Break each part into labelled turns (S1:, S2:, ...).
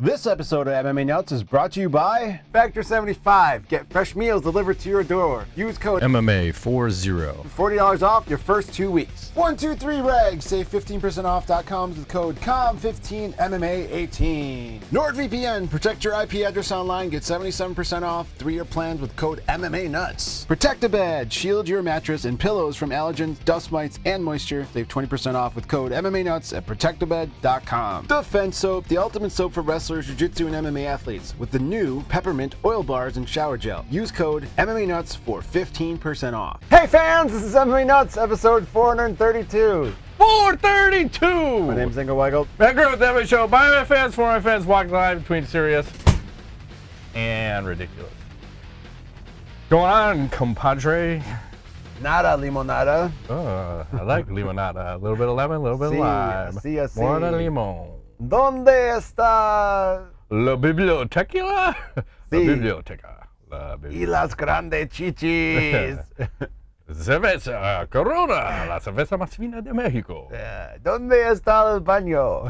S1: This episode of MMA Nuts is brought to you by
S2: Factor 75. Get fresh meals delivered to your door. Use code
S3: MMA40.
S2: $40 off your first 2 weeks.
S1: 123rags. Save 15% off.com with code COM15MMA18. NordVPN. Protect your IP address online. Get 77% off 3-year plans with code MMA Nuts. Protect-A-Bed. Shield your mattress and pillows from allergens, dust mites, and moisture. Save 20% off with code MMA Nuts at protectabed.com. Defense Soap. The ultimate soap for wrestlers, jiu-jitsu, and MMA athletes with the new peppermint oil bars and shower gel. Use code MMA Nuts for 15% off.
S2: Hey fans, this is MMA Nuts, episode 432.
S3: 432!
S2: My name's Ingo Weigel.
S3: McGregor with the MMA show. By my fans, for my fans, walking line between serious and ridiculous. Going on, compadre?
S2: Nada limonada.
S3: I like limonada. A little bit of lemon, a little bit of lime. More than limon.
S2: ¿Dónde está?
S3: La biblioteca? La biblioteca.
S2: Y las grandes chichis.
S3: Cerveza Corona, la cerveza más fina de México.
S2: ¿Dónde está el baño?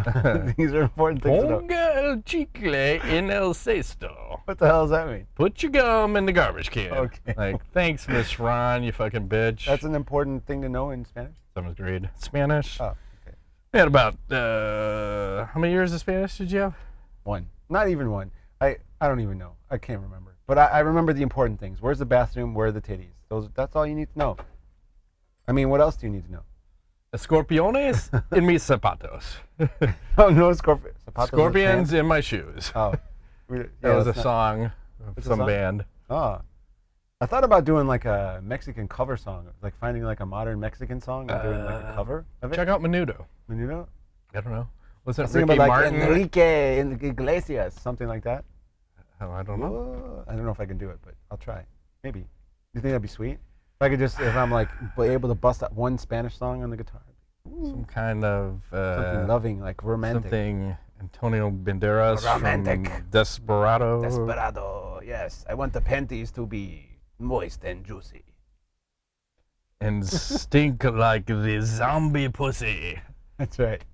S2: These are important things to know.
S3: Ponga el chicle en el cesto.
S2: What the hell does that mean?
S3: Put your gum in the garbage can.
S2: Okay.
S3: Like, thanks, Miss Ron, you fucking bitch.
S2: That's an important thing to know in Spanish?
S3: 7th grade Spanish.
S2: Oh, okay.
S3: We had about, how many years of Spanish did you have?
S2: 1. Not even 1. I don't even know. I can't remember. But I remember the important things. Where's the bathroom? Where are the titties? That's all you need to know. I mean, what else do you need to know?
S3: Escorpiones en mis zapatos.
S2: Oh, no scorpions.
S3: Scorpions in my shoes.
S2: Oh.
S3: That was a song of some band.
S2: Oh. I thought about doing like a Mexican cover song, like finding like a modern Mexican song and doing like a cover of it.
S3: Check out Menudo.
S2: Menudo?
S3: I don't know. Was it
S2: Ricky
S3: Ricky
S2: like
S3: Martin?
S2: Enrique Iglesias, something like that.
S3: Oh, I don't know.
S2: Whoa. I don't know if I can do it, but I'll try. Maybe. You think that'd be sweet? If I'm like able to bust out one Spanish song on the guitar.
S3: Some kind of
S2: something loving, like romantic.
S3: Something Antonio Banderas
S2: romantic.
S3: From Desperado.
S2: Desperado, yes. I want the panties to be moist and juicy.
S3: And stink like the zombie pussy.
S2: That's right.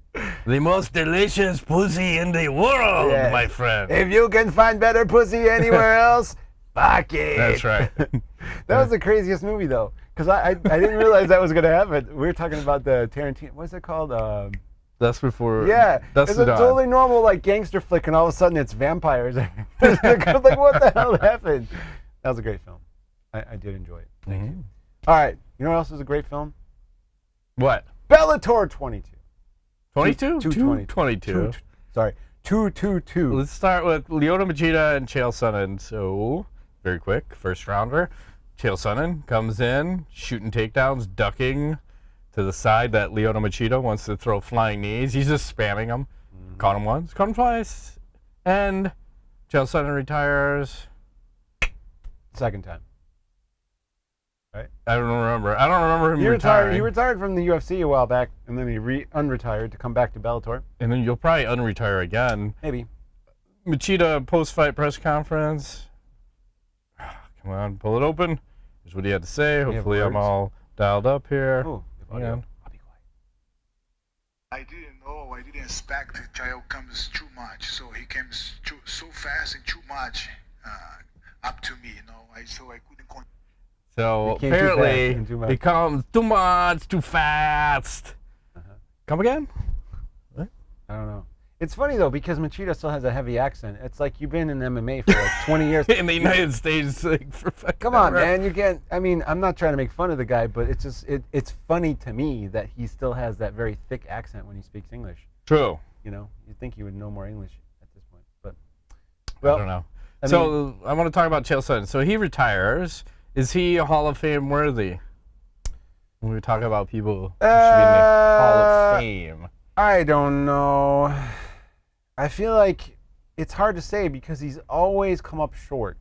S3: The most delicious pussy in the world, yes. My friend.
S2: If you can find better pussy anywhere else, fuck it.
S3: That's right.
S2: That was the craziest movie, though, because I didn't realize that was going to happen. We were talking about the Tarantino, what's it called?
S3: That's before.
S2: Yeah,
S3: that's
S2: it's a totally normal like gangster flick, and all of a sudden it's vampires. Like, what the hell happened? That was a great film. I did enjoy it. Thank you. All right, you know what else is a great film?
S3: What?
S2: Bellator 22.
S3: 22?
S2: 222. Sorry, 222.
S3: Let's start with Lyoto Machida and Chael Sonnen. So, very quick, first rounder. Chael Sonnen comes in, shooting takedowns, ducking to the side that Lyoto Machida wants to throw flying knees. He's just spamming them. Caught him once, caught him twice. And Chael Sonnen retires.
S2: Second time. Right?
S3: I don't remember him retiring.
S2: He retired from the UFC a while back, and then he unretired to come back to Bellator.
S3: And then you'll probably unretire again.
S2: Maybe.
S3: Machida post-fight press conference. Come on, pull it open. Here's what he had to say. Hopefully I'm all dialed up here.
S2: Oh,
S3: I'll be quiet.
S4: I didn't expect Chael comes too much. So he came so fast and too much up to me, so I couldn't control.
S3: So apparently he comes too much, too fast. Come again?
S2: What? I don't know. It's funny though because Machida still has a heavy accent. It's like you've been in MMA for like 20 years.
S3: In the United States, like for
S2: come on, man. You can't. I mean, I'm not trying to make fun of the guy, but it's just it's funny to me that he still has that very thick accent when he speaks English.
S3: True.
S2: You'd think he would know more English at this point, but
S3: well, I don't know. I want to talk about Chael Sonnen. So he retires. Is he Hall of Fame worthy? When we talk about people who should be in the Hall of Fame.
S2: I don't know. I feel like it's hard to say because he's always come up short.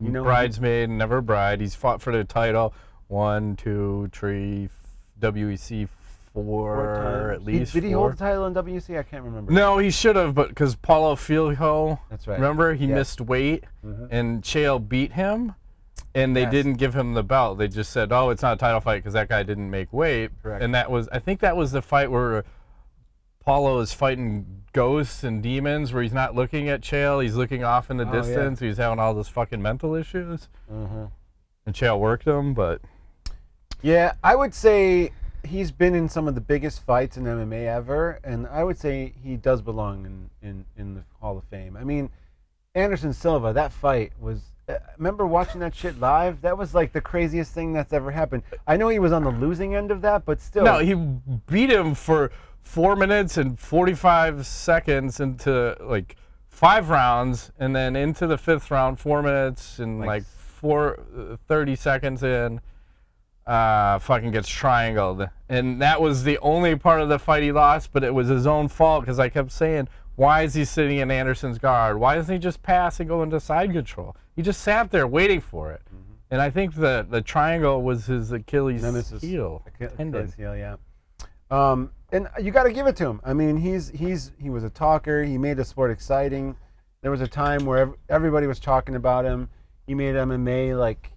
S3: Bridesmaid, never bride. He's fought for the title 1, 2, 3, WEC 4 at least.
S2: Did he hold the title in WEC? I can't remember.
S3: No, he should have, but because Paulo Filho,
S2: that's right.
S3: Remember, he missed weight, and Chael beat him. And they didn't give him the belt. They just said, "Oh, it's not a title fight because that guy didn't make weight."
S2: Correct.
S3: And I think that was the fight where Paulo is fighting ghosts and demons where he's not looking at Chael, he's looking off in the distance. He's having all those fucking mental issues. And Chael worked him, but...
S2: Yeah, I would say he's been in some of the biggest fights in MMA ever, and I would say he does belong in the Hall of Fame. I mean, Anderson Silva, that fight was... remember watching that shit live? That was like the craziest thing that's ever happened. I know he was on the losing end of that, but still...
S3: No, he beat him for 4 minutes and 45 seconds into, like, 5 rounds, and then into the 5th round, 4 minutes and, like 30 seconds in, fucking gets triangled. And that was the only part of the fight he lost, but it was his own fault, because I kept saying, why is he sitting in Anderson's guard? Why doesn't he just pass and go into side control? He just sat there waiting for it. And I think the triangle was his Achilles heel.
S2: Achilles heel, yeah. And you got to give it to him. I mean, he was a talker. He made the sport exciting. There was a time where everybody was talking about him. He made MMA like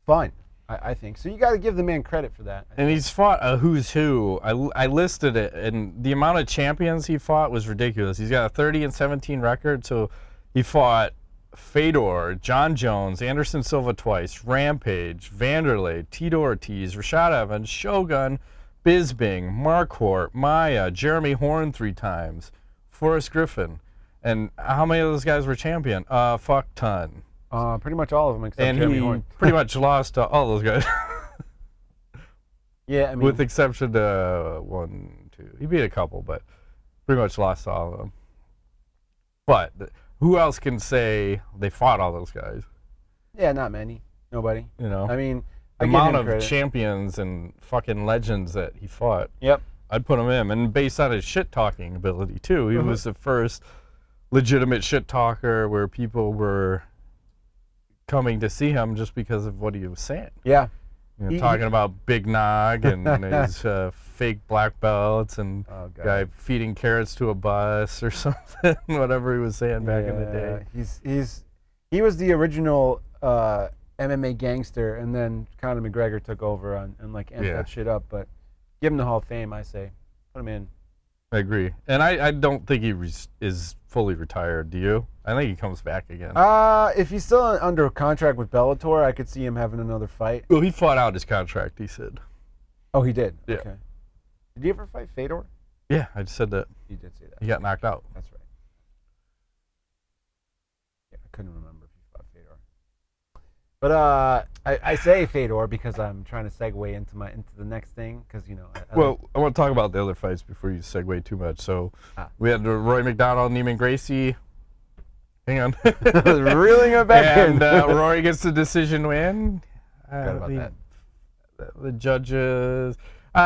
S2: fun, I think. So you got to give the man credit for that.
S3: And he's fought a who's who. I listed it, and the amount of champions he fought was ridiculous. He's got a 30-17 record. So he fought Fedor, John Jones, Anderson Silva twice, Rampage, Vanderlei, Tito Ortiz, Rashad Evans, Shogun, Bisping, Marquardt, Maya, Jeremy Horn 3 times, Forrest Griffin. And how many of those guys were champion? Fuck ton.
S2: Pretty much all of them except
S3: and
S2: Jeremy Horn.
S3: Pretty much lost to all those guys.
S2: Yeah, I mean,
S3: with exception to 1, 2. He beat a couple, but pretty much lost to all of them. But who else can say they fought all those guys?
S2: Yeah, not many. Nobody.
S3: You know?
S2: I mean,
S3: the amount of champions and fucking legends that he fought.
S2: Yep.
S3: I'd put him in. And based on his shit-talking ability, too. He was the first legitimate shit-talker where people were coming to see him just because of what he was saying.
S2: Yeah.
S3: You know, talking about Big Nog and his fake black belts and guy feeding carrots to a bus or something, whatever he was saying back in the day.
S2: He was the original MMA gangster, and then Conor McGregor took over and like amped that shit up. But give him the Hall of Fame, I say. Put him in.
S3: I agree. And I don't think he is fully retired. Do you? I think he comes back again.
S2: If he's still under contract with Bellator, I could see him having another fight.
S3: Well, he fought out his contract, he said.
S2: Oh, he did?
S3: Yeah.
S2: Okay. Did he ever fight Fedor?
S3: Yeah, I just said that.
S2: You did say that.
S3: He got knocked out.
S2: That's right. Yeah, I couldn't remember if he fought Fedor. But I say Fedor because I'm trying to segue into the next thing because, you know. I
S3: want to talk about the other fights before you segue too much. So we had Roy McDonald, Neiman Gracie. Hang on.
S2: Reeling it back in.
S3: And Rory gets the decision win.
S2: Forgot about that.
S3: The judges,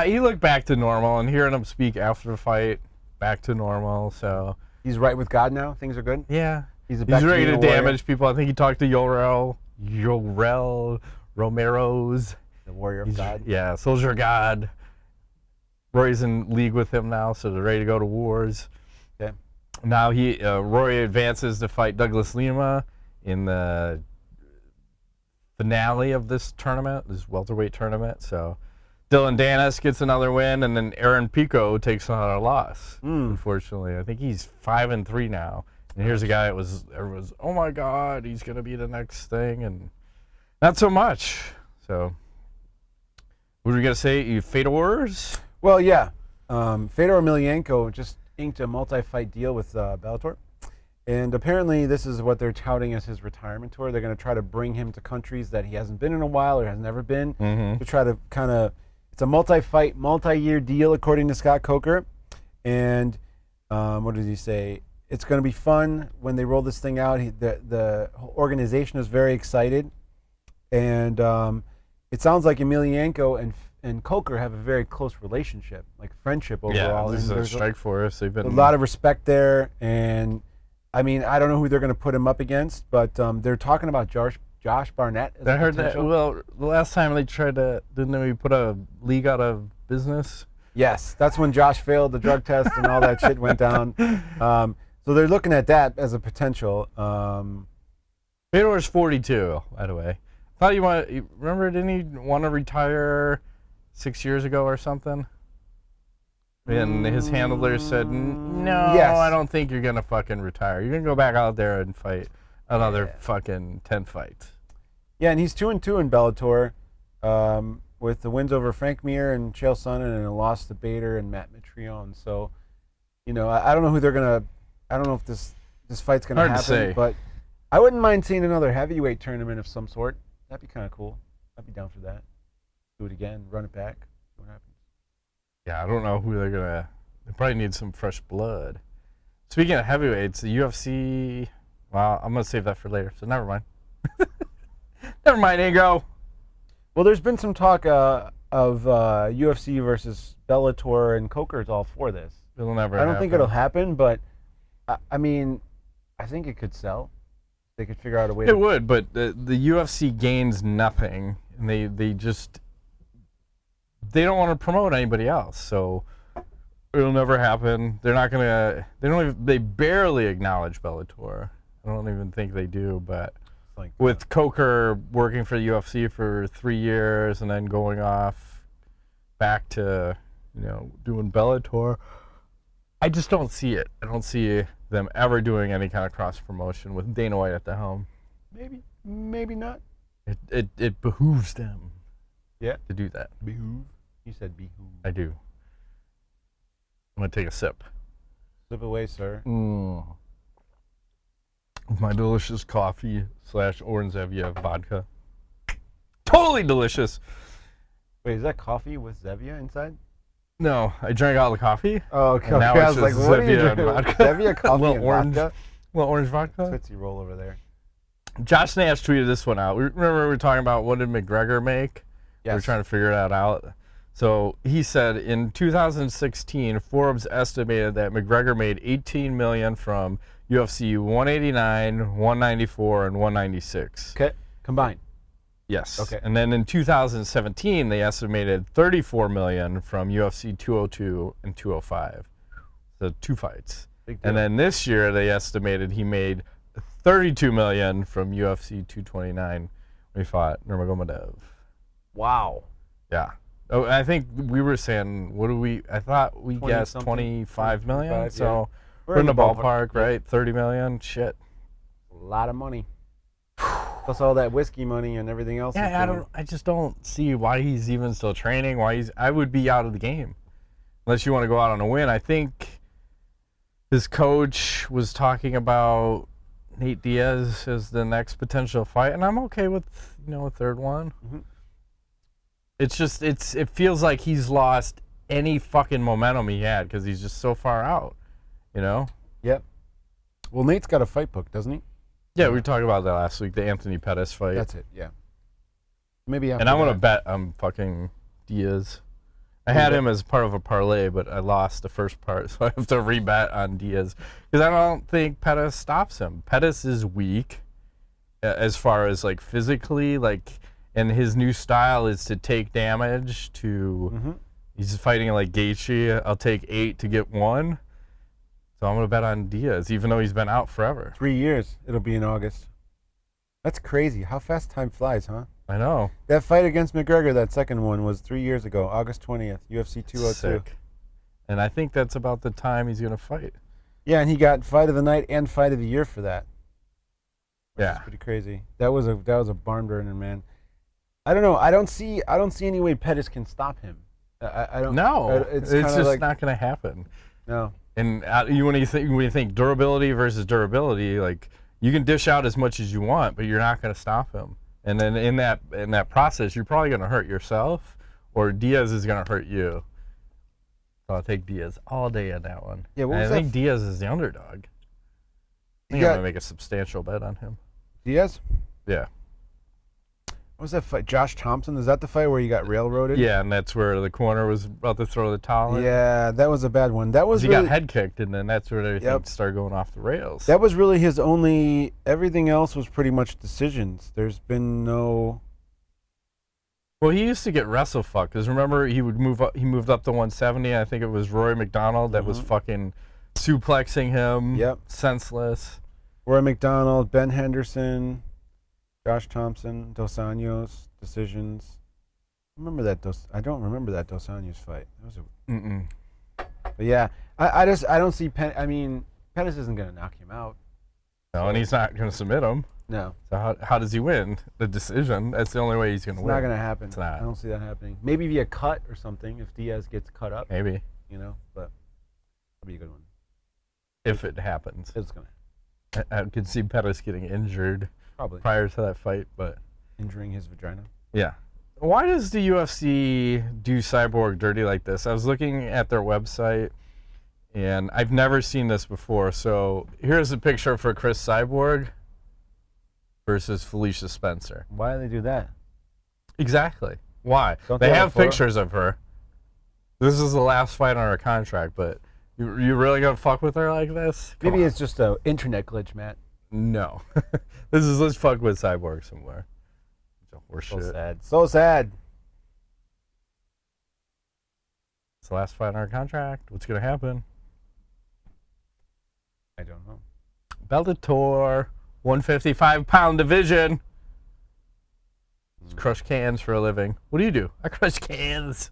S3: he looked back to normal, and hearing him speak after the fight, back to normal. So
S2: he's right with God now. Things are good.
S3: Yeah,
S2: he's
S3: ready to damage people. I think he talked to Yorel Romero's,
S2: the warrior of God.
S3: Yeah, soldier of God. Rory's in league with him now, so they're ready to go to wars.
S2: Okay.
S3: Now Rory advances to fight Douglas Lima in the finale of this tournament, this welterweight tournament. So Dylan Danis gets another win, and then Aaron Pico takes another loss. Unfortunately, I think he's 5-3 now. And here's a guy that everyone's, oh my God, he's gonna be the next thing, and not so much. So, what are we gonna say? Fedor's?
S2: Well, yeah, Fedor Emelianenko just inked a multi-fight deal with Bellator. And apparently this is what they're touting as his retirement tour. They're going to try to bring him to countries that he hasn't been in a while or has never been to try to kind of, it's a multi-fight, multi-year deal according to Scott Coker. And what did he say? It's going to be fun when they roll this thing out. The organization is very excited. And it sounds like Emelianenko and Coker have a very close relationship, like friendship overall.
S3: Yeah, this is a strike force. They've been
S2: a lot of respect there, and I mean, I don't know who they're going to put him up against, but they're talking about Josh Barnett.
S3: I heard that. Well, the last time they tried to, didn't they put a league out of business?
S2: Yes, that's when Josh failed the drug test and all that shit went down. So they're looking at that as a potential.
S3: Fedor's 42, by the way. I thought you remember, didn't he want to retire 6 years ago or something? And his handler said, no,
S2: Yes.
S3: I don't think you're going to fucking retire. You're going to go back out there and fight another fucking 10 fights.
S2: Yeah, and he's 2-2 in Bellator, with the wins over Frank Mir and Chael Sonnen and a loss to Bader and Matt Mitrione. So, you know, I don't know who they're gonna. I don't know if this fight's gonna
S3: Hard to
S2: happen.
S3: say.
S2: But I wouldn't mind seeing another heavyweight tournament of some sort. That'd be kind of cool. I'd be down for that. Do it again, run it back, see what happens.
S3: Yeah, I don't know who they're going to. They probably need some fresh blood. Speaking of heavyweights, the UFC. Well, I'm going to save that for later, so never mind. Never mind, Ego.
S2: Well, there's been some talk of UFC versus Bellator, and Coker's all for this.
S3: It'll never
S2: I don't think it'll happen, but I mean, I think it could sell. They could figure out a way.
S3: It would, but the UFC gains nothing, and they don't want to promote anybody else, so it'll never happen. They're not gonna. They barely acknowledge Bellator. I don't even think they do, but
S2: Like,
S3: with Coker working for the UFC for 3 years and then going off back to, doing Bellator, I just don't see it. I don't see them ever doing any kind of cross promotion with Dana White at the helm.
S2: maybe not.
S3: It behooves them,
S2: Yeah.
S3: to do that.
S2: Behoove. You said behoove.
S3: I do. I'm gonna take a sip.
S2: Slip away, sir.
S3: With my delicious coffee / Orange Zevia vodka. Totally delicious.
S2: Wait, is that coffee with Zevia inside?
S3: No, I drank all the coffee.
S2: Oh, okay.
S3: And now
S2: I
S3: it's
S2: was like,
S3: just
S2: what are you
S3: Zevia and
S2: doing?
S3: vodka.
S2: Zevia, coffee,
S3: Little
S2: and
S3: orange.
S2: vodka?
S3: Well, orange vodka.
S2: Tootsie Roll over there.
S3: Josh Nash tweeted this one out. Remember we were talking about what did McGregor make?
S2: Yes.
S3: We were trying to figure that out. So he said in 2016, Forbes estimated that McGregor made $18 million from UFC 189, 194, and 196.
S2: Okay, combined.
S3: Yes.
S2: Okay.
S3: And then in 2017, they estimated $34 million from UFC 202 and 205. So 2 fights.
S2: Big deal.
S3: And then this year, they estimated he made $32 million from UFC 229 when he fought Nurmagomedov.
S2: Wow.
S3: Yeah. Oh, I think we were saying, I thought we
S2: 20
S3: guessed
S2: something,
S3: 25 million.
S2: 25,
S3: So
S2: yeah.
S3: we're in the ballpark, right? 30 million. Shit.
S2: A lot of money. Plus all that whiskey money and everything else. he's
S3: Yeah,
S2: doing.
S3: I just don't see why he's even still training. I would be out of the game unless you want to go out on a win. I think his coach was talking about Nate Diaz as the next potential fight, and I'm okay with a third one.
S2: Mm-hmm.
S3: It's just it feels like he's lost any fucking momentum he had because he's just so far out.
S2: Yep. Well, Nate's got a fight book, doesn't he?
S3: Yeah, we were talking about that last week, the Anthony Pettis fight.
S2: That's it. Yeah. Maybe after
S3: And I'm gonna
S2: that.
S3: bet I'm fucking Diaz. I had him as part of a parlay, but I lost the first part, so I have to rebet on Diaz because I don't think Pettis stops him. Pettis is weak as far as like physically, and his new style is to take damage. He's fighting like Gaethje. I'll take 8 to get 1. So I'm gonna bet on Diaz, even though he's been out forever.
S2: 3 years. It'll be in August. That's crazy. How fast time flies, huh?
S3: I know.
S2: That fight against McGregor, that second one, was 3 years ago, August 20th, UFC 202.
S3: Sick. And I think that's about the time he's gonna fight.
S2: Yeah, and he got fight of the night and fight of the year for that. Which
S3: Yeah.
S2: is pretty crazy. That was a barn burner, man. I don't know. I don't see any way Pettis can stop him. I don't.
S3: No,
S2: It's
S3: it's
S2: kinda
S3: just
S2: like,
S3: not gonna happen.
S2: No.
S3: And when you think durability versus durability, like you can dish out as much as you want, but you're not going to stop him. And then in that process, you're probably going to hurt yourself, or Diaz is going to hurt you. So I'll take Diaz all day on that one.
S2: Yeah, what
S3: And
S2: was
S3: I
S2: that
S3: think Diaz is the underdog. I think I'm
S2: got-
S3: going to make a substantial bet on him.
S2: Diaz?
S3: Yeah.
S2: What was that fight? Josh Thompson? Is that the fight where you got railroaded?
S3: Yeah, and that's where the corner was about to throw the towel in.
S2: Yeah, that was a bad one. That was
S3: He
S2: really,
S3: got head kicked, and then that's where everything
S2: Yep.
S3: started going off the rails.
S2: that was really his only. Everything else was pretty much decisions. There's been no.
S3: Well, he used to get wrestle fucked because remember he would move up. He moved up to 170. I think it was Rory McDonald that was fucking suplexing him.
S2: Yep.
S3: Senseless.
S2: Roy McDonald, Ben Henderson, Josh Thompson, Dos Anjos, decisions. I don't remember that Dos Anjos fight. That was a. But yeah, I don't see Pettis isn't gonna knock him out.
S3: No, and he's not going to submit him.
S2: No,
S3: So how does he win? The decision. That's the only way he's going to
S2: it's
S3: win.
S2: not gonna happen.
S3: It's not.
S2: I don't see that happening. Maybe via cut or something if Diaz gets cut up.
S3: Maybe.
S2: But that'll be a good one.
S3: If it happens.
S2: It's gonna
S3: I could see Pettis getting injured
S2: probably
S3: prior to that fight, but
S2: injuring his vagina.
S3: yeah. Why does the UFC do Cyborg dirty like this? I was looking at their website, and I've never seen this before. So here's a picture for Chris Cyborg versus Felicia Spencer.
S2: Why do they do that?
S3: Exactly. Why?
S2: Don't
S3: They
S2: they have
S3: have
S2: a photo?
S3: pictures of her. This is the last fight on her contract, but you really gonna fuck with her like this? Come
S2: Maybe
S3: on.
S2: it's just an internet glitch, Matt.
S3: No. Let's fuck with Cyborg somewhere. Horse
S2: So
S3: shit.
S2: sad. So sad.
S3: It's the last fight on our contract. What's gonna happen?
S2: I don't know.
S3: Bellator, 155-pound division. Just crush cans for a living. What do? I crush cans.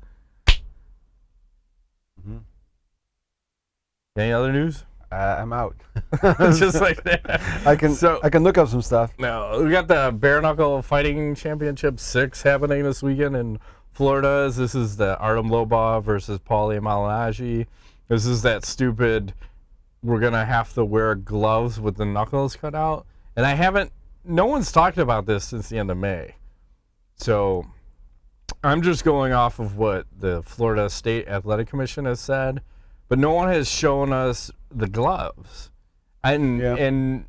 S2: Mm-hmm.
S3: Any other news?
S2: I'm out.
S3: Just like that.
S2: I can look up some stuff.
S3: No, we got the Bare Knuckle Fighting Championship 6 happening this weekend in Florida. This is the Artem Lobov versus Paulie Malignaggi. This is that stupid, we're going to have to wear gloves with the knuckles cut out. And no one's talked about this since the end of May. So I'm just going off of what the Florida State Athletic Commission has said. But no one has shown us the gloves. And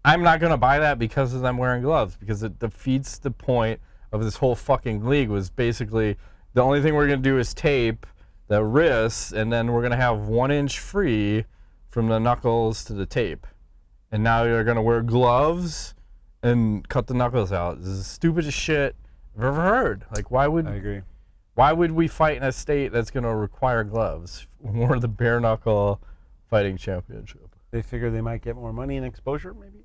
S3: I'm not going to buy that because of them wearing gloves, because it defeats the point of this whole fucking league. Was basically the only thing we're going to do is tape the wrists, and then we're going to have 1 inch free from the knuckles to the tape. And now you're going to wear gloves and cut the knuckles out. This is the stupidest shit I've ever heard. Like,
S2: I agree.
S3: why would we fight in a state that's going to require gloves? We're the Bare Knuckle Fighting Championship.
S2: They figure they might get more money and exposure, maybe?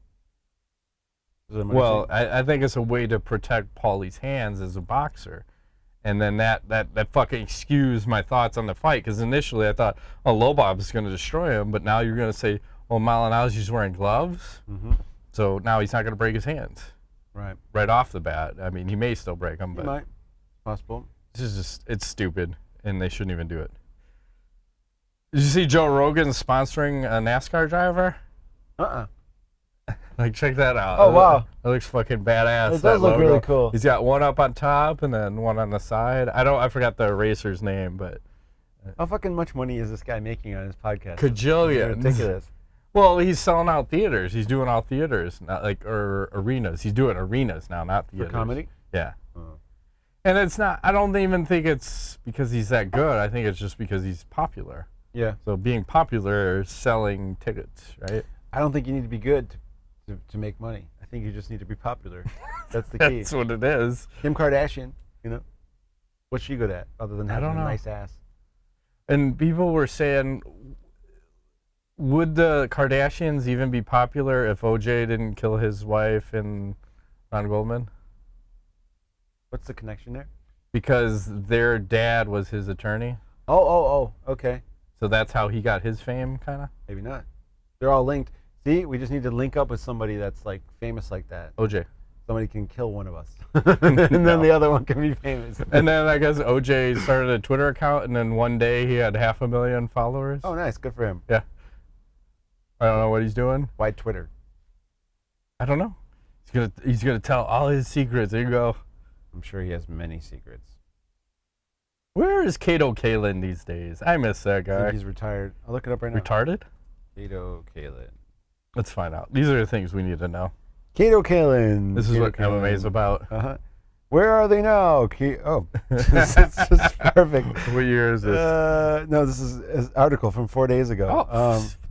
S2: Is it a money
S3: Well,
S2: thing?
S3: I think it's a way to protect Paulie's hands as a boxer. And then that fucking skews my thoughts on the fight. Because initially I thought, Lobov is going to destroy him. But now you're going to say, Malignaggi's wearing gloves.
S2: Mm-hmm.
S3: So now he's not going to break his hands.
S2: Right.
S3: Right off the bat. I mean, he may still break them,
S2: He
S3: but
S2: might. Possible.
S3: this is just, it's stupid. And they shouldn't even do it. Did you see Joe Rogan sponsoring a NASCAR driver?
S2: Uh-uh.
S3: Like, check that out.
S2: Oh, wow.
S3: That looks fucking badass.
S2: It
S3: that
S2: does look
S3: logo.
S2: really cool.
S3: He's got one up on top and then one on the side. I forgot the racer's name, but
S2: How fucking much money is this guy making on his podcast?
S3: Kajillions.
S2: It's ridiculous.
S3: Well, he's selling out theaters. He's doing all theaters, not or arenas. He's doing arenas now, not
S2: For
S3: theaters.
S2: comedy?
S3: Yeah.
S2: Oh.
S3: And it's not, I don't even think it's because he's that good. I think it's just because he's popular.
S2: Yeah.
S3: So being popular is selling tickets, right?
S2: I don't think you need to be good to make money. I think you just need to be popular. That's the key.
S3: That's what it is.
S2: Kim Kardashian, what's she good at other than
S3: I
S2: having
S3: don't
S2: a
S3: know.
S2: nice ass?
S3: And people were saying, would the Kardashians even be popular if OJ didn't kill his wife and Ron Goldman?
S2: What's the connection there?
S3: Because their dad was his attorney.
S2: Oh, okay.
S3: So that's how he got his fame, kind of?
S2: Maybe not. They're all linked. See, we just need to link up with somebody that's like famous like that.
S3: OJ.
S2: Somebody can kill one of us, and then
S3: No.
S2: the other one can be famous.
S3: And then I guess OJ started a Twitter account, and then one day he had 500,000 followers.
S2: Oh, nice. Good for him.
S3: Yeah. I don't know what he's doing.
S2: Why Twitter?
S3: I don't know. He's gonna tell all his secrets. There you go.
S2: I'm sure he has many secrets.
S3: Where is Kato Kalin these days? I miss that
S2: I
S3: guy.
S2: think he's retired. I'll look it up right now.
S3: Retarded?
S2: Kato Kalin.
S3: Let's find out. These are the things we need to know.
S2: Kato Kalin.
S3: This is what MMA is about.
S2: Uh-huh. Where are they now? This is perfect.
S3: What year is this?
S2: No, this is an article from 4 days ago.
S3: What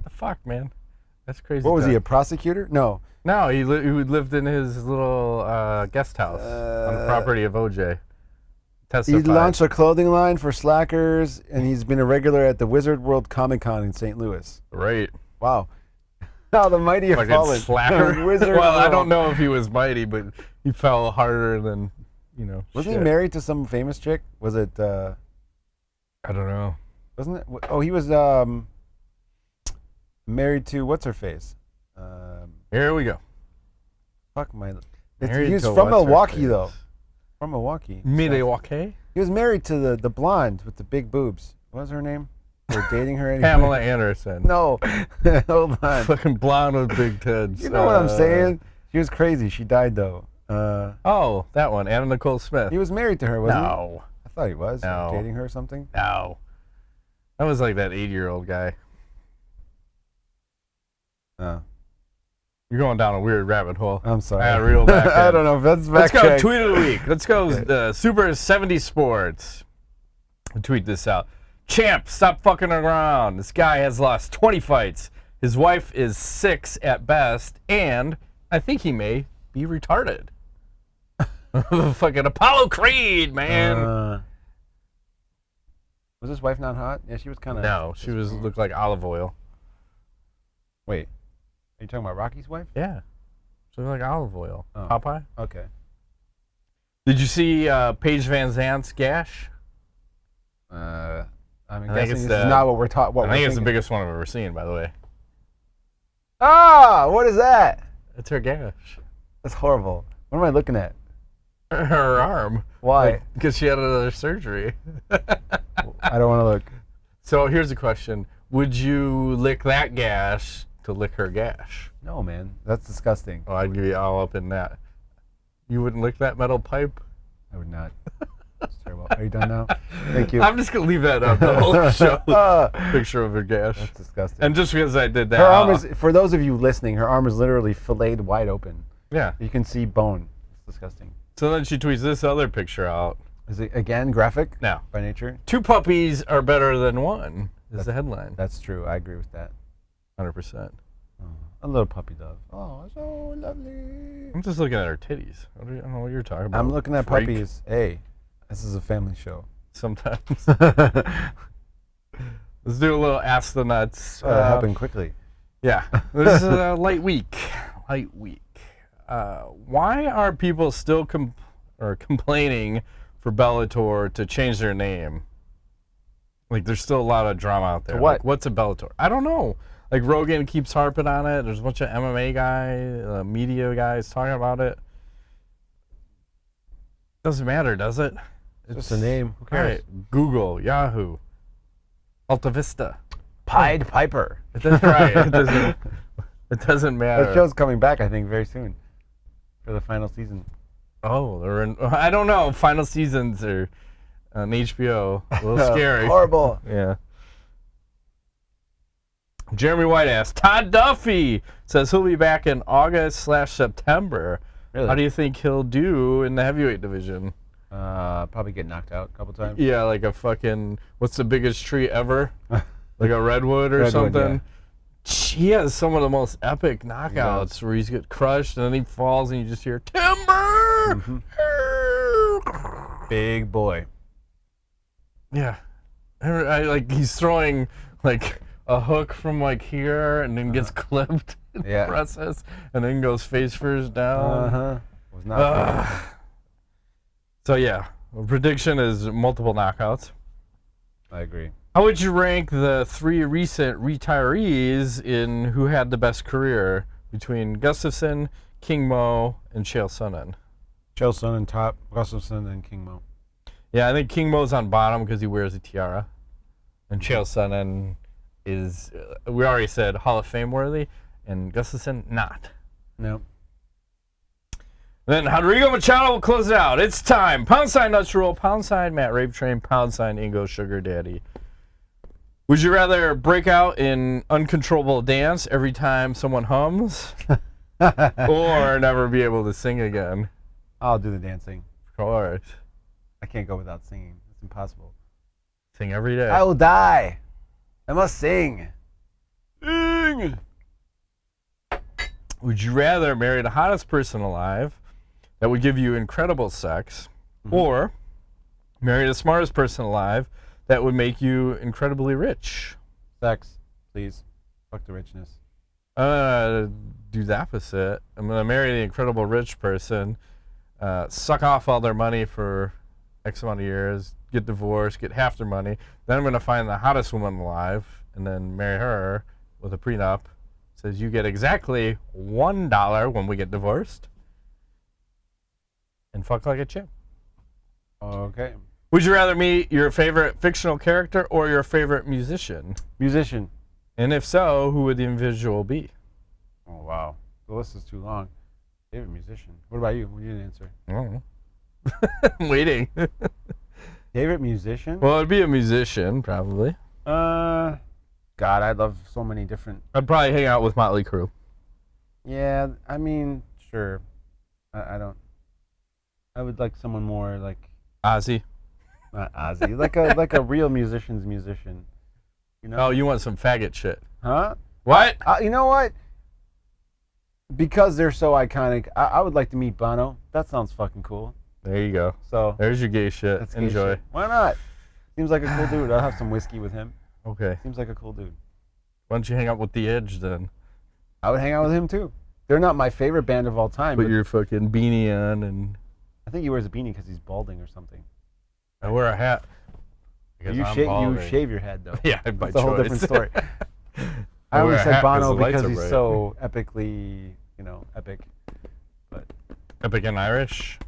S3: the fuck, man? That's crazy.
S2: What was he, a
S3: talk.
S2: prosecutor? No.
S3: No, he lived in his little guest house on the property of OJ.
S2: He
S3: Testified.
S2: launched a clothing line for slackers, and he's been a regular at the Wizard World Comic Con in St. Louis.
S3: Right.
S2: Wow. How the mighty have
S3: Fucking
S2: fallen.
S3: slacker.
S2: Wizard
S3: Well, I
S2: World.
S3: don't know if he was mighty, but he fell harder than,
S2: Wasn't he
S3: shit.
S2: married to some famous chick? Was it,
S3: I don't know.
S2: wasn't it? Oh, he was married to what's her face?
S3: Here we go.
S2: Fuck my.
S3: Married
S2: He's
S3: to
S2: from
S3: what's her
S2: Milwaukee
S3: face?
S2: though. From Milwaukee.
S3: Milwaukee.
S2: He was married to the blonde with the big boobs. What was her name? Or dating her anyway?
S3: Pamela Anderson.
S2: No, hold on.
S3: Fucking blonde with big tits.
S2: You know what I'm saying? She was crazy. She died though.
S3: Oh, that one, Anna Nicole Smith.
S2: He was married to her, wasn't he?
S3: No,
S2: I thought he was.
S3: No.
S2: Dating her or something.
S3: no. That was like that 80-year-old guy.
S2: No.
S3: You're going down a weird rabbit hole.
S2: I'm sorry.
S3: I gotta reel back in.
S2: I don't know. Let's
S3: Let's go
S2: check.
S3: tweet of the week. Let's go
S2: Okay.
S3: Super 70 Sports. I'll tweet this out. Champ, stop fucking around. This guy has lost 20 fights. His wife is 6 at best, and I think he may be retarded. Fucking Apollo Creed, man.
S2: Was his wife not hot? Yeah, she was kind of.
S3: No, she looked like olive oil.
S2: Wait, are you talking about Rocky's wife?
S3: Yeah, she looked like olive oil.
S2: Oh.
S3: Popeye.
S2: Okay.
S3: Did you see Paige Van Zandt's gash?
S2: I'm
S3: I think
S2: guessing
S3: it's
S2: this
S3: the-
S2: is not what we're talking.
S3: I think it's the biggest one I've ever seen, by the way.
S2: Ah, what is that?
S3: It's her gash.
S2: That's horrible. What am I looking at?
S3: Her arm.
S2: Why?
S3: Because she had another surgery.
S2: I don't want to look.
S3: So here's the question. Would you lick that gash to lick her gash?
S2: No, man, that's disgusting.
S3: Oh, I'd be all up in that. You wouldn't lick that metal pipe?
S2: I would not. That's terrible. Are you done now? Thank you.
S3: I'm just going to leave that up the whole show. Picture of her gash.
S2: That's disgusting.
S3: And just because I did that.
S2: Her arm is, for those of you listening, her arm is literally filleted wide open.
S3: Yeah.
S2: You can see bone. It's disgusting.
S3: So then she tweets this other picture out.
S2: Is it, again, graphic?
S3: No.
S2: By nature?
S3: 2 puppies are better than 1 is the headline.
S2: That's true. I agree with that.
S3: 100%.
S2: Oh, a little puppy dove. Oh, so lovely.
S3: I'm just looking at her titties. I don't know what you're talking about.
S2: I'm looking at
S3: freak.
S2: puppies. Hey, this is a family show.
S3: Sometimes. Let's do a little Ask the Nuts.
S2: Happened quickly.
S3: Yeah. This is a light week. Light week. Why are people still complaining for Bellator to change their name? Like, there's still a lot of drama out there.
S2: To what?
S3: Like, what's a Bellator? I don't know. Like, Rogan keeps harping on it. There's a bunch of MMA guys, media guys talking about it. Doesn't matter, does it?
S2: It's just a name. Who
S3: All
S2: cares?
S3: right. Google, Yahoo, Alta Vista.
S2: Pied Piper.
S3: It doesn't, right. It doesn't matter.
S2: That show's coming back, I think, very soon for the final season.
S3: Oh, they're in. I don't know. Final seasons are on HBO. A little scary.
S2: Horrible.
S3: Yeah. Jeremy White asks, Todd Duffee says he'll be back in August/September.
S2: Really?
S3: How do you think he'll do in the heavyweight division?
S2: Probably get knocked out a couple times.
S3: Yeah, like a fucking, what's the biggest tree ever? Like a redwood or
S2: Redwood,
S3: something? He has some of the most epic knockouts
S2: does.
S3: where he's get crushed and then he falls and you just hear, Timber!
S2: Big boy.
S3: Yeah. Like he's throwing like a hook from like here and then gets clipped in
S2: Yeah.
S3: the process and then goes face first down.
S2: Was not good.
S3: So yeah, prediction is multiple knockouts.
S2: I agree.
S3: How would you rank the 3 recent retirees in who had the best career between Gustafsson, King Mo, and Chael Sonnen?
S2: Chael Sonnen top, Gustafsson, and King Mo.
S3: Yeah, I think King Mo's on bottom because he wears a tiara. And Chael Sonnen is, we already said, Hall of Fame worthy, and Gustafsson not.
S2: No.
S3: Then Rodrigo Machado will close it out. It's time. # Nuts Rule, # Matt Rape Train, # Ingo Sugar Daddy. Would you rather break out in uncontrollable dance every time someone hums, or never be able to sing again?
S2: I'll do the dancing.
S3: Of course.
S2: I can't go without singing. It's impossible.
S3: Sing every day.
S2: I will die. I must sing. Sing.
S3: Would you rather marry the hottest person alive that would give you incredible sex, or marry the smartest person alive that would make you incredibly rich?
S2: Sex, please. Fuck the richness.
S3: I'm gonna do the opposite. I'm gonna marry the incredible rich person, suck off all their money for X amount of years, get divorced, get half their money. Then I'm going to find the hottest woman alive and then marry her with a prenup. Says you get exactly $1 when we get divorced. And fuck like a champ.
S2: Okay.
S3: Would you rather meet your favorite fictional character or your favorite musician?
S2: Musician.
S3: And if so, who would the individual be?
S2: Oh, wow. The list is too long. Favorite musician. What about you? You didn't answer.
S3: I don't know. I'm waiting.
S2: Favorite musician?
S3: Well, it'd be a musician, probably.
S2: God, I love so many different.
S3: I'd probably hang out with Motley Crue.
S2: Yeah, I mean, sure. I don't. I would like someone more like
S3: Ozzy.
S2: not Ozzy, like a real musician's musician. You know?
S3: Oh, you want some faggot shit?
S2: Huh?
S3: What?
S2: You know what? Because they're so iconic, I would like to meet Bono. That sounds fucking cool.
S3: There you go.
S2: So
S3: There's your gay shit.
S2: that's gay
S3: Enjoy.
S2: shit. Why not? Seems like a cool dude. I'll have some whiskey with him.
S3: Okay.
S2: Seems like a cool dude.
S3: Why don't you hang out with The Edge then?
S2: I would hang out with him too. They're not my favorite band of all time.
S3: Put
S2: But
S3: your fucking beanie on and
S2: I think he wears a beanie because he's balding or something.
S3: I wear a hat. Because
S2: You
S3: I'm
S2: you
S3: balding.
S2: shave your head though.
S3: Yeah, by
S2: It's a whole
S3: choice.
S2: different story.
S3: I
S2: I
S3: wear
S2: only
S3: a
S2: said
S3: hat 'cause
S2: Bono
S3: the lights
S2: because
S3: are
S2: he's
S3: bright.
S2: so epically, epic. But
S3: Epic and Irish.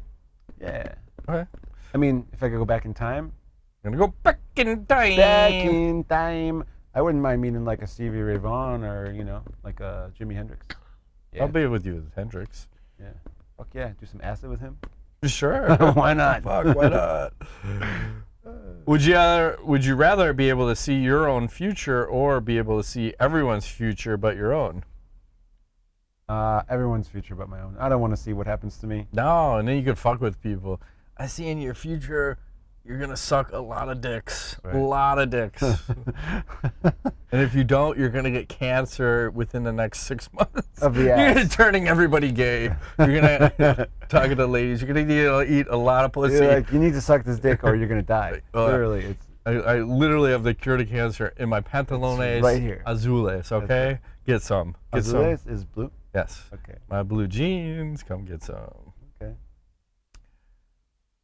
S2: yeah.
S3: Okay.
S2: I mean, if I could go back in time,
S3: I'm gonna go back in time.
S2: I wouldn't mind meeting like a Stevie Ray Vaughan or, like a Jimi Hendrix. Yeah.
S3: I'll be with you with Hendrix.
S2: Yeah. Fuck yeah. Do some acid with him.
S3: Sure.
S2: Why not?
S3: Fuck, why not? Would you rather be able to see your own future or be able to see everyone's future but your own?
S2: Everyone's future but my own. I don't want to see what happens to me.
S3: No, and then you could fuck with people. I see in your future you're gonna suck a lot of dicks.
S2: Right.
S3: A lot of dicks. And if you don't, you're gonna get cancer within the next 6 months.
S2: Of the
S3: You're gonna
S2: ass.
S3: turning everybody gay. You're gonna talking to ladies. You're gonna eat a lot of pussy.
S2: You're like, you need to suck this dick or you're gonna die.
S3: Oh,
S2: Literally, it's
S3: I literally have the cure to cancer in my pantalones
S2: right here.
S3: azules, okay?
S2: right.
S3: Get some. Get
S2: Azules
S3: some.
S2: is blue.
S3: Yes.
S2: Okay.
S3: My blue jeans, come get some.
S2: Okay.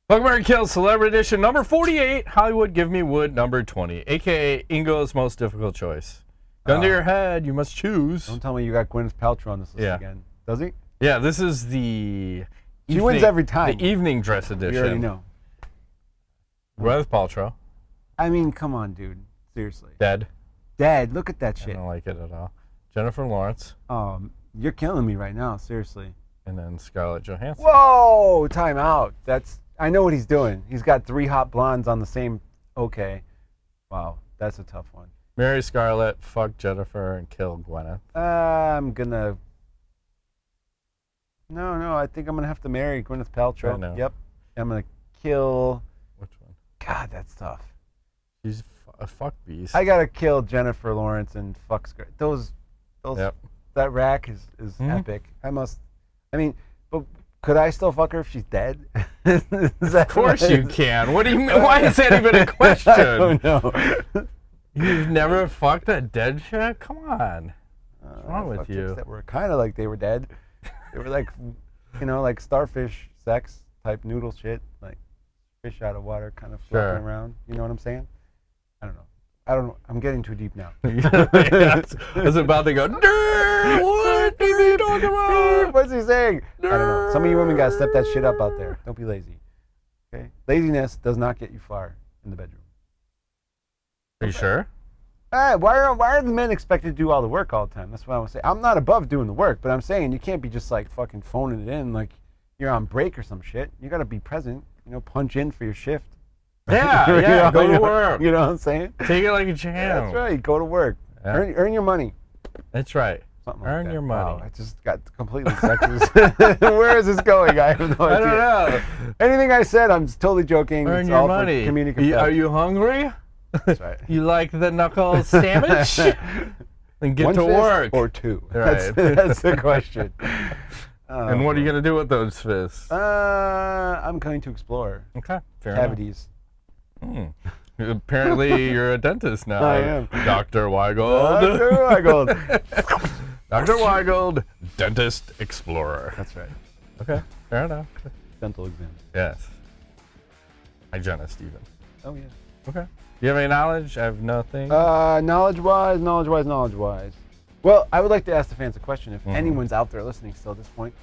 S3: Fuck, Marry, Kill, Celebrity Edition, number 48, Hollywood Give Me Wood, number 20, a.k.a. Ingo's most difficult choice. Gun to your head, you must choose.
S2: Don't tell me you got Gwyneth Paltrow on this list
S3: Yeah.
S2: again. Does he?
S3: Yeah, this is the...
S2: She wins every time.
S3: The evening dress edition.
S2: You already know.
S3: Gwyneth Paltrow.
S2: I mean, come on, dude. Seriously.
S3: Dead.
S2: Dead. Look at that
S3: I
S2: shit.
S3: don't like it at all. Jennifer Lawrence.
S2: You're killing me right now. Seriously.
S3: And then Scarlett Johansson.
S2: Whoa! Time out. I know what he's doing. He's got 3 hot blondes on the same. Okay. Wow, that's a tough one.
S3: Marry Scarlett, fuck Jennifer, and kill Gwyneth.
S2: I'm gonna. No. I think I'm gonna have to marry Gwyneth Paltrow.
S3: Right now.
S2: Yep. I'm gonna kill.
S3: Which one?
S2: God, that's tough.
S3: She's a fuck beast.
S2: I gotta kill Jennifer Lawrence and fuck Scarlett. Those.
S3: Yep.
S2: That rack is epic. I mean, but could I still fuck her if she's dead?
S3: Of course you can. What do you mean? Why is that even a question?
S2: I don't know.
S3: You've never fucked a dead chick? Come on. What's wrong with
S2: Fuck
S3: you?
S2: chicks that were kind of like they were dead. They were like, like starfish sex type noodle shit, like fish out of water, kind of floating around. You know what I'm saying? I don't know. I'm getting too deep now.
S3: Yes. I was about to go, "Durr, what are you talking about?
S2: What's he saying? I don't know. Some of you women gotta step that shit up out there. Don't be lazy. Okay? Laziness does not get you far in the bedroom.
S3: Are you sure?
S2: Why are the men expected to do all the work all the time? That's what I want to say. I'm not above doing the work, but I'm saying you can't be just like fucking phoning it in like you're on break or some shit. You gotta be present. Punch in for your shift.
S3: Yeah, go to work.
S2: You know what I'm saying?
S3: Take it like a champ.
S2: That's right. Go to work.
S3: Yeah.
S2: Earn your money.
S3: That's right.
S2: Something like
S3: Earn
S2: that.
S3: your money.
S2: Wow, I just got completely sexist. Where is this going? I have no
S3: I
S2: idea.
S3: don't know.
S2: Anything I said, I'm totally joking.
S3: Earn
S2: it's
S3: your
S2: all
S3: money.
S2: for comedic effect.
S3: Are you hungry?
S2: That's right.
S3: You like the knuckle sandwich? Then get
S2: One
S3: to
S2: fist
S3: work.
S2: or 2?
S3: Right.
S2: That's the question.
S3: And what are you going to do with those fists?
S2: I'm going to explore
S3: Okay, fair enough.
S2: cavities.
S3: Apparently, you're a dentist now.
S2: I am.
S3: Dr. Weigold.
S2: Dr. Weigold.
S3: Dr. Weigold, dentist explorer.
S2: That's right.
S3: Okay, fair enough.
S2: Dental exams.
S3: Yes. Hygienist even.
S2: Oh yeah.
S3: Okay. Do you have any knowledge? I have nothing.
S2: Knowledge-wise. Well, I would like to ask the fans a question. If anyone's out there listening still at this point,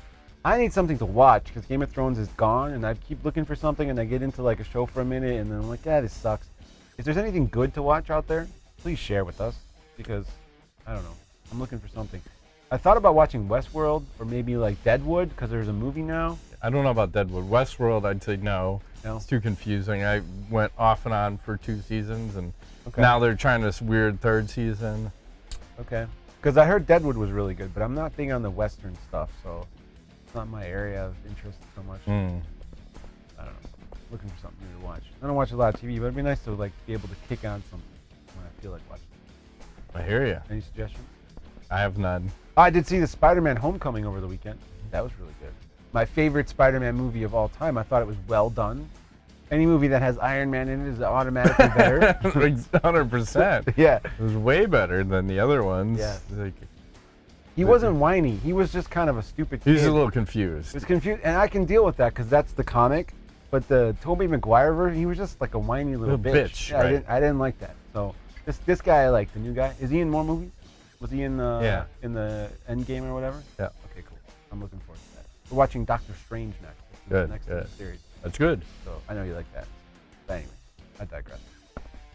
S2: I need something to watch because Game of Thrones is gone, and I keep looking for something, and I get into like a show for a minute, and then I'm like, this sucks. If there's anything good to watch out there, please share with us because I don't know. I'm looking for something. I thought about watching Westworld or maybe like Deadwood because there's a movie now.
S3: I don't know about Deadwood. Westworld, I'd say no. It's too confusing. I went off and on for 2 seasons, and now they're trying this weird 3rd season.
S2: Okay. Because I heard Deadwood was really good, but I'm not big on the Western stuff, so it's not my area of interest so much. I don't know. Looking for something new to watch. I don't watch a lot of TV, but it'd be nice to like be able to kick on something when I feel like watching it.
S3: I hear you.
S2: Any suggestions?
S3: I have none.
S2: I did see the Spider-Man Homecoming over the weekend. That was really good. My favorite Spider-Man movie of all time. I thought it was well done. Any movie that has Iron Man in it is automatically better.
S3: 100%.
S2: Yeah.
S3: It was way better than the other ones.
S2: Yeah.
S3: Like,
S2: he wasn't whiny. He was just kind of a stupid kid.
S3: He's a little confused.
S2: He was confused, and I can deal with that because that's the comic. But the Tobey Maguire version, he was just like a whiny little bitch. Yeah,
S3: right.
S2: I didn't like that. So this guy I like, the new guy. Is he in more movies? Was he in the Endgame or whatever?
S3: Yeah.
S2: Okay, cool. I'm looking forward to that. We're watching Doctor Strange next.
S3: Good.
S2: Next in the series.
S3: That's good.
S2: So I know you like that. But anyway, I digress.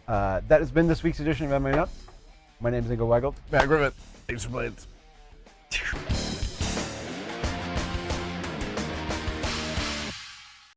S2: That has been this week's edition of MMANUTS. My name is Ingo Weigelt.
S3: Matt Griffith. Thanks for playing.